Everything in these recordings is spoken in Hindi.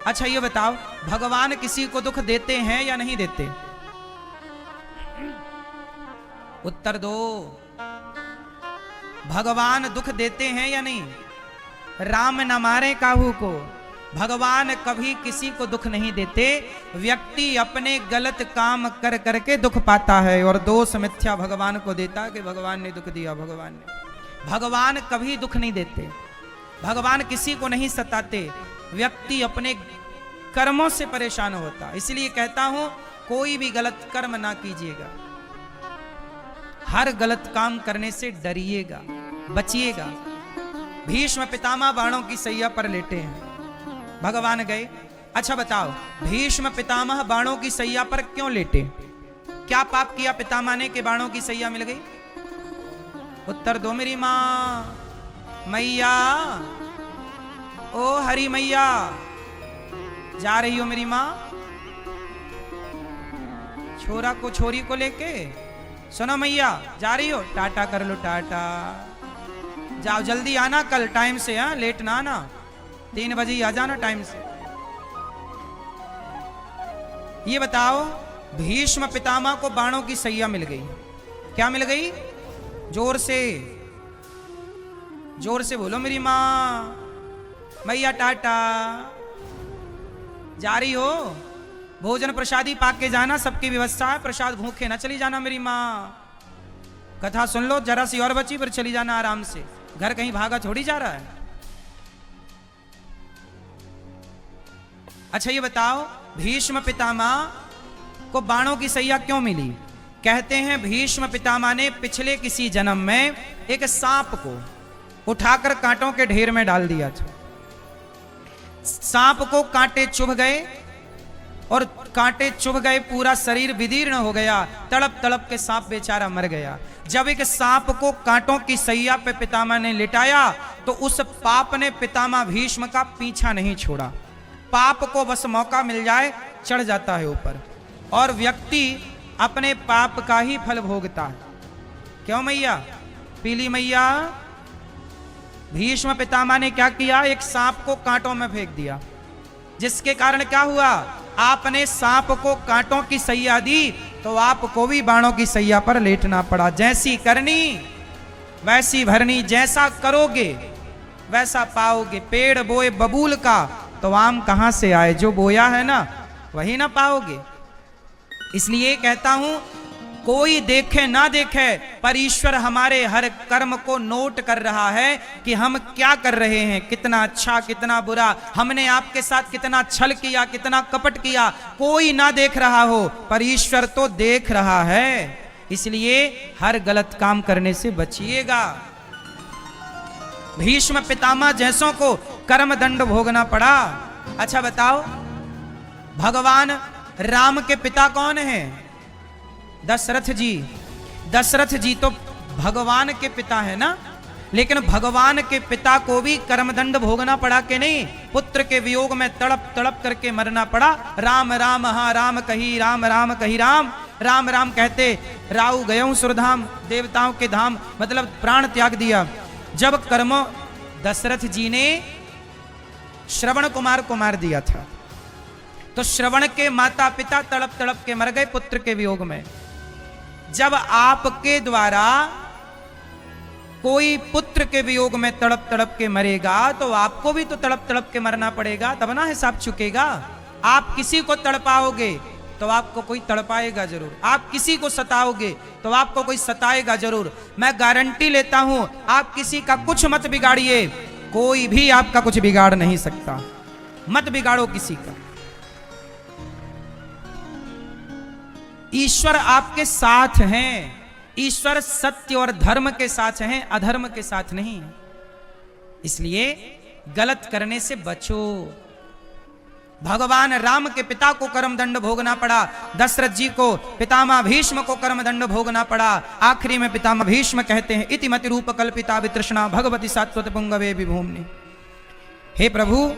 अच्छा ये बताओ, भगवान किसी को दुख देते हैं या नहीं देते? उत्तर दो। भगवान दुख देते हैं या नहीं? राम न मारे काहू को, भगवान कभी किसी को दुख नहीं देते। व्यक्ति अपने गलत काम कर करके दुख पाता है और दोष मिथ्या भगवान को देता कि भगवान ने दुख दिया। भगवान कभी दुख नहीं देते, भगवान किसी को नहीं सताते। व्यक्ति अपने कर्मों से परेशान होता। इसलिए कहता हूं कोई भी गलत कर्म ना कीजिएगा, हर गलत काम करने से डरिएगा, बचिएगा। भीष्म पितामह बाणों की सैया पर लेटे हैं, भगवान गए। अच्छा बताओ, भीष्म पितामह बाणों की सैया पर क्यों लेटे? क्या पाप किया पितामह ने कि बाणों की सैया मिल गई? उत्तर दो मेरी मां। मैया, ओ हरी मैया, जा रही हो मेरी मां छोरा को छोरी को लेके? सुनो मैया, जा रही हो? टाटा कर लो, टाटा। जाओ जल्दी आना कल टाइम से, हाँ लेट ना आना, 3 बजे ही आ जाना टाइम से। ये बताओ, भीष्म पितामह को बाणों की सैया मिल गई। क्या मिल गई? जोर से, जोर से बोलो मेरी मां। मैया टाटा, जा रही हो? भोजन प्रसादी पाक के जाना, सबकी व्यवस्था है, प्रसाद भूखे ना चली जाना मेरी मां। कथा सुन लो, जरा सी और बची, फिर चली जाना आराम से, घर कहीं भागा थोड़ी जा रहा है। अच्छा ये बताओ, भीष्म पितामह को बाणों की सैया क्यों मिली? कहते हैं भीष्म पितामह ने पिछले किसी जन्म में एक सांप को उठाकर कांटों के ढेर में डाल दिया था। सांप को कांटे चुभ गए और कांटे चुभ गए, पूरा शरीर विदीर्ण हो गया, तड़प तड़प के सांप बेचारा मर गया। जब एक सांप को कांटों की सैया पे पितामह ने लिटाया तो उस पाप ने पितामह भीष्म का पीछा नहीं छोड़ा। पाप को बस मौका मिल जाए चढ़ जाता है ऊपर, और व्यक्ति अपने पाप का ही फल भोगता है। क्यों मैया? पीली मैया। भीष्म पितामह ने क्या किया? एक सांप को कांटों में फेंक दिया, जिसके कारण क्या हुआ? आपने सांप को कांटों की सैया दी तो आपको भी बाणों की सैया पर लेटना पड़ा। जैसी करनी वैसी भरनी, जैसा करोगे वैसा पाओगे। पेड़ बोए बबूल का तो आम कहां से आए? जो बोया है ना वही ना पाओगे। इसलिए कहता हूं, कोई देखे ना देखे पर ईश्वर हमारे हर कर्म को नोट कर रहा है कि हम क्या कर रहे हैं, कितना अच्छा कितना बुरा, हमने आपके साथ कितना छल किया, कितना कपट किया। कोई ना देख रहा हो पर ईश्वर तो देख रहा है। इसलिए हर गलत काम करने से बचिएगा। भीष्म पितामह जैसों को कर्म दंड भोगना पड़ा। अच्छा बताओ, भगवान राम के पिता कौन है? दशरथ जी। दशरथ जी तो भगवान के पिता है ना, लेकिन भगवान के पिता को भी कर्मदंड भोगना पड़ा कि नहीं? पुत्र के वियोग में तड़प तड़प करके मरना पड़ा। राम राम हाँ राम कही, राम राम कही राम, राम राम कहते राऊ गयऊं सुरधाम, देवताओं के धाम, मतलब प्राण त्याग दिया। जब कर्म दशरथ जी ने श्रवण कुमार को मार दिया था तो श्रवण के माता पिता तड़प तड़प के मर गए पुत्र के वियोग में। जब आपके द्वारा कोई पुत्र के वियोग में तड़प तड़प के मरेगा तो आपको भी तो तड़प तड़प के मरना पड़ेगा, तब ना हिसाब चुकेगा। आप किसी को तड़पाओगे तो आपको कोई तड़पाएगा जरूर, आप किसी को सताओगे तो आपको कोई सताएगा जरूर। मैं गारंटी लेता हूं, आप किसी का कुछ मत बिगाड़िए, कोई भी आपका कुछ बिगाड़ नहीं सकता। मत बिगाड़ो किसी का। ईश्वर आपके साथ हैं, ईश्वर सत्य और धर्म के साथ हैं, अधर्म के साथ नहीं। इसलिए गलत करने से बचो। भगवान राम के पिता को कर्मदंड भोगना पड़ा, दशरथ जी को पितामह भीष्म को कर्मदंड भोगना पड़ा। आखिरी में पितामह भीष्म कहते हैं, इति मति रूप कल्पिता वितृष्णा भगवती सात्वत पुंगवे विभूमनि। हे प्रभु,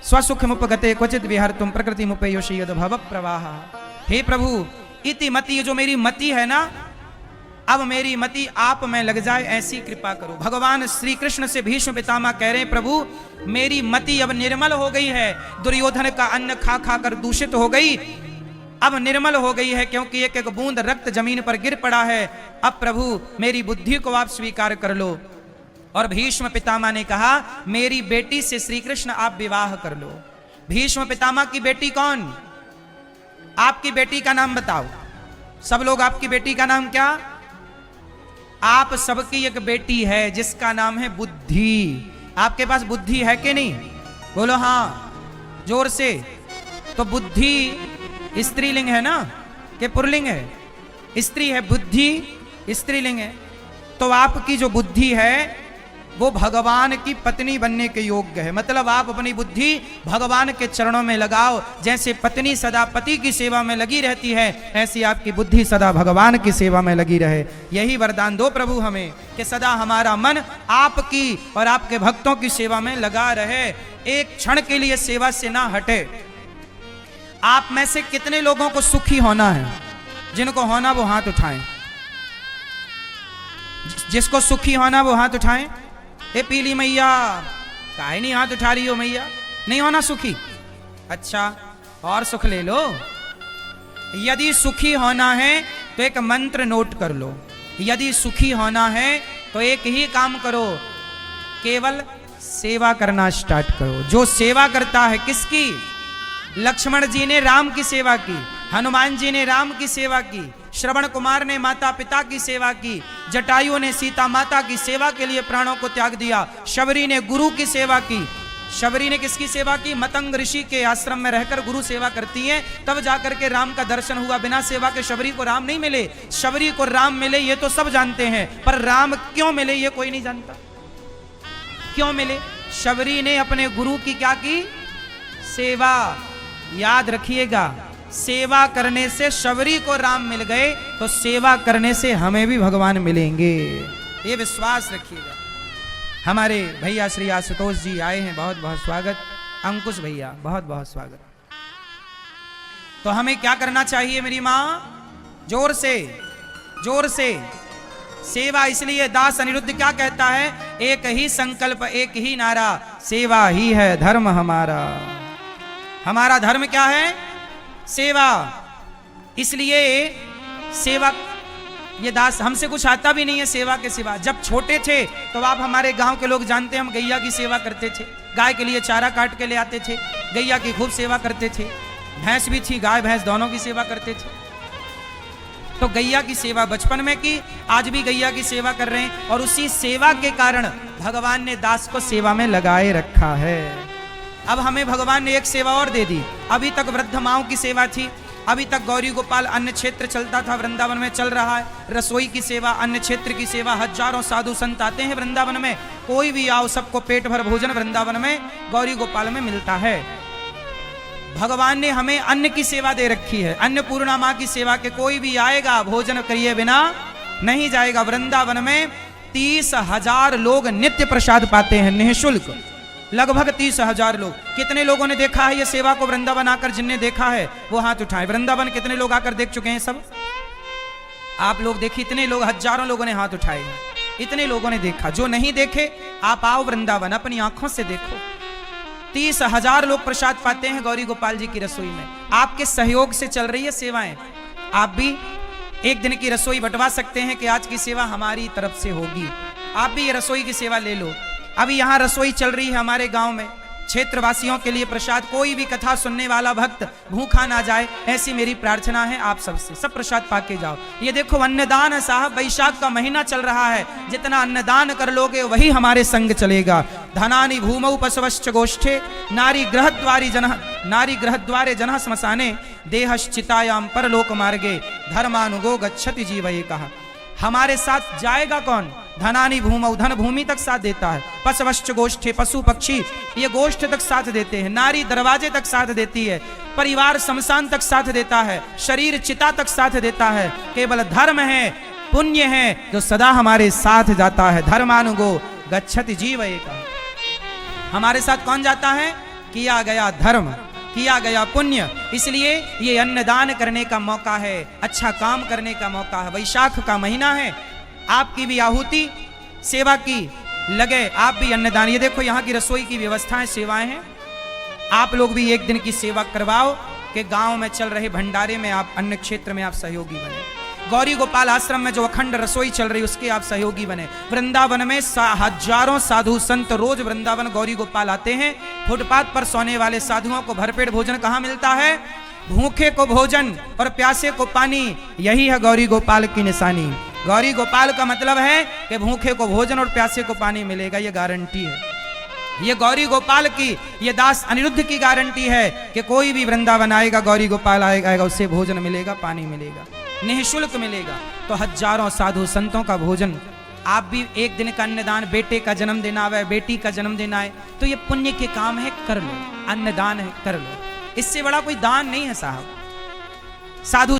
स्वसुख मुपगते क्वचित विहर तुम प्रकृति मुपेयोषि यद भव प्रवाह। हे प्रभु, इति मति, जो मेरी मति है ना, अब मेरी मति आप में लग जाए ऐसी कृपा करो। भगवान श्री कृष्ण से भीष्म पितामह कह रहे हैं, प्रभु मेरी मति अब निर्मल हो गई है, दुर्योधन का अन्न खा खा कर दूषित हो गई, अब निर्मल हो गई है, क्योंकि एक एक बूंद रक्त जमीन पर गिर पड़ा है। अब प्रभु मेरी बुद्धि को आप स्वीकार कर लो। और भीष्म पितामह ने कहा, मेरी बेटी से श्री कृष्ण आप विवाह कर लो। भीष्म पितामह की बेटी कौन? आपकी बेटी का नाम बताओ। सब लोग, आपकी बेटी का नाम क्या? आप सबकी एक बेटी है जिसका नाम है बुद्धि। आपके पास बुद्धि है कि नहीं? बोलो हाँ, जोर से। तो बुद्धि स्त्रीलिंग है ना कि पुल्लिंग है? स्त्री है, बुद्धि स्त्रीलिंग है। तो आपकी जो बुद्धि है वो भगवान की पत्नी बनने के योग्य है। मतलब आप अपनी बुद्धि भगवान के चरणों में लगाओ। जैसे पत्नी सदा पति की सेवा में लगी रहती है, ऐसी आपकी बुद्धि सदा भगवान की सेवा में लगी रहे। यही वरदान दो प्रभु हमें कि सदा हमारा मन आपकी और आपके भक्तों की सेवा में लगा रहे, एक क्षण के लिए सेवा से ना हटे। आप में से कितने लोगों को सुखी होना है? जिनको होना वो हाथ उठाएं। जिसको सुखी होना वो हाथ उठाएं। ए पीली मैया, काहे नहीं हाथ उठा रही हो मैया? नहीं होना सुखी? अच्छा, और सुख ले लो। यदि सुखी होना है तो एक मंत्र नोट कर लो। यदि सुखी होना है तो एक ही काम करो, केवल सेवा करना स्टार्ट करो। जो सेवा करता है, किसकी? लक्ष्मण जी ने राम की सेवा की, हनुमान जी ने राम की सेवा की, श्रवण कुमार ने माता पिता की सेवा की, जटायु ने सीता माता की सेवा के लिए प्राणों को त्याग दिया, शबरी ने गुरु की सेवा की। शबरी ने किसकी सेवा की? मतंग ऋषि के आश्रम में रहकर गुरु सेवा करती हैं, तब जाकर के राम का दर्शन हुआ। बिना सेवा के शबरी को राम नहीं मिले। शबरी को राम मिले ये तो सब जानते हैं, पर राम क्यों मिले ये कोई नहीं जानता। क्यों मिले? शबरी ने अपने गुरु की क्या की? सेवा। याद रखिएगा, सेवा करने से शबरी को राम मिल गए, तो सेवा करने से हमें भी भगवान मिलेंगे, ये विश्वास रखिएगा। हमारे भैया श्री आशुतोष जी आए हैं, बहुत बहुत स्वागत। अंकुश भैया, बहुत बहुत स्वागत। तो हमें क्या करना चाहिए मेरी माँ? जोर से, जोर से सेवा। इसलिए दास अनिरुद्ध क्या कहता है? एक ही संकल्प, एक ही नारा, सेवा ही है धर्म हमारा। हमारा धर्म क्या है? सेवा। इसलिए सेवा, ये दास हमसे कुछ आता भी नहीं है सेवा के सिवा। जब छोटे थे तो आप हमारे गांव के लोग जानते हैं, हम गैया की सेवा करते थे। गाय के लिए चारा काट के ले आते थे, गैया की खूब सेवा करते थे। भैंस भी थी, गाय भैंस दोनों की सेवा करते थे। तो गैया की सेवा बचपन में की, आज भी गैया की सेवा कर रहे हैं। और उसी सेवा के कारण भगवान ने दास को सेवा में लगाए रखा है। अब हमें भगवान ने एक सेवा और दे दी। अभी तक वृद्ध माओं की सेवा थी, अभी तक गौरी गोपाल अन्न क्षेत्र चलता था, वृंदावन में चल रहा है। रसोई की सेवा, अन्न क्षेत्र की सेवा, हजारों साधु संत आते हैं वृंदावन में। कोई भी आओ, सबको पेट भर भोजन वृंदावन में गौरी गोपाल में मिलता है। भगवान ने हमें अन्न की सेवा दे रखी है। अन्नपूर्णा माँ की सेवा के कोई भी आएगा भोजन करिए बिना नहीं जाएगा। वृंदावन में 30,000 लोग नित्य प्रसाद पाते हैं निःशुल्क, लगभग 30,000 लोग। कितने लोगों ने देखा है ये सेवा को वृंदावन आकर? जिनने देखा है वो हाथ उठाए। वृंदावन कितने लोग आकर देख चुके हैं? सब आप लोग देखिए, इतने लोग, हजारों लोगों ने हाथ उठाए, इतने लोगों ने देखा। जो नहीं देखे आप आओ वृंदावन, अपनी आंखों से देखो। 30,000 लोग प्रसाद पाते हैं गौरी गोपाल जी की रसोई में। आपके सहयोग से चल रही है सेवाएं। आप भी एक दिन की रसोई बंटवा सकते हैं कि आज की सेवा हमारी तरफ से होगी। आप भी ये रसोई की सेवा ले लो। अभी यहाँ रसोई चल रही है हमारे गांव में, क्षेत्रवासियों के लिए प्रसाद। कोई भी कथा सुनने वाला भक्त भूखा ना जाए, ऐसी मेरी प्रार्थना है आप सबसे। सब प्रसाद पाके जाओ। ये देखो अन्नदान है साहब, वैशाख का महीना चल रहा है। जितना अन्नदान कर लोगे वही हमारे संग चलेगा। धनानि भूमौ पशवश्च गोष्ठे नारी गृहद्वारे जनः श्मशाने देहश्चितायाम परलोक मार्गे धर्मानुगो गच्छति जीव। ये कहा हमारे साथ जाएगा कौन? धनानि भूमौ, धन भूमि तक साथ देता है। पशवश्च गोष्ठे, पशु पक्षी ये गोष्ठ तक साथ देते हैं। नारी दरवाजे तक साथ देती है। परिवार शमशान तक साथ देता है। शरीर चिता तक साथ देता है। केवल धर्म है, पुण्य है जो सदा हमारे साथ जाता है। धर्मानुगो गच्छति जीव। एक हमारे साथ कौन जाता है? किया गया धर्म। किया गया पुण्य। इसलिए ये अन्नदान करने का मौका है, अच्छा काम करने का मौका है। वैशाख का महीना है, आपकी भी आहुति सेवा की लगे, आप भी अन्नदान। ये देखो यहाँ की रसोई की व्यवस्थाएं, सेवाएं हैं। आप लोग भी एक दिन की सेवा करवाओ कि गांव में चल रहे भंडारे में आप, अन्न क्षेत्र में आप सहयोगी बने। गौरी गोपाल आश्रम में जो अखंड रसोई चल रही उसके आप सहयोगी बने। वृंदावन में हजारों साधु संत रोज वृंदावन गौरी गोपाल आते हैं। फुटपाथ पर सोने वाले साधुओं को भरपेट भोजन कहाँ मिलता है? भूखे को भोजन और प्यासे को पानी, यही है गौरी गोपाल की निशानी। गौरी गोपाल का मतलब है कि भूखे को भोजन और प्यासे को पानी मिलेगा, ये गारंटी है। ये गौरी गोपाल की, ये दास अनिरुद्ध की गारंटी है कि कोई भी वृंदावन आएगा, गौरी गोपाल आएगा, उससे भोजन मिलेगा, पानी मिलेगा, निःशुल्क मिलेगा। तो हजारों साधु संतों का भोजन। आप भी एक दिन का अन्नदान, बेटे का जन्मदिन आवे, बेटी का जन्मदिन आए, तो ये पुण्य के काम है, कर लो। अन्नदान है, कर लो। इससे बड़ा कोई दान नहीं है साहब। साधु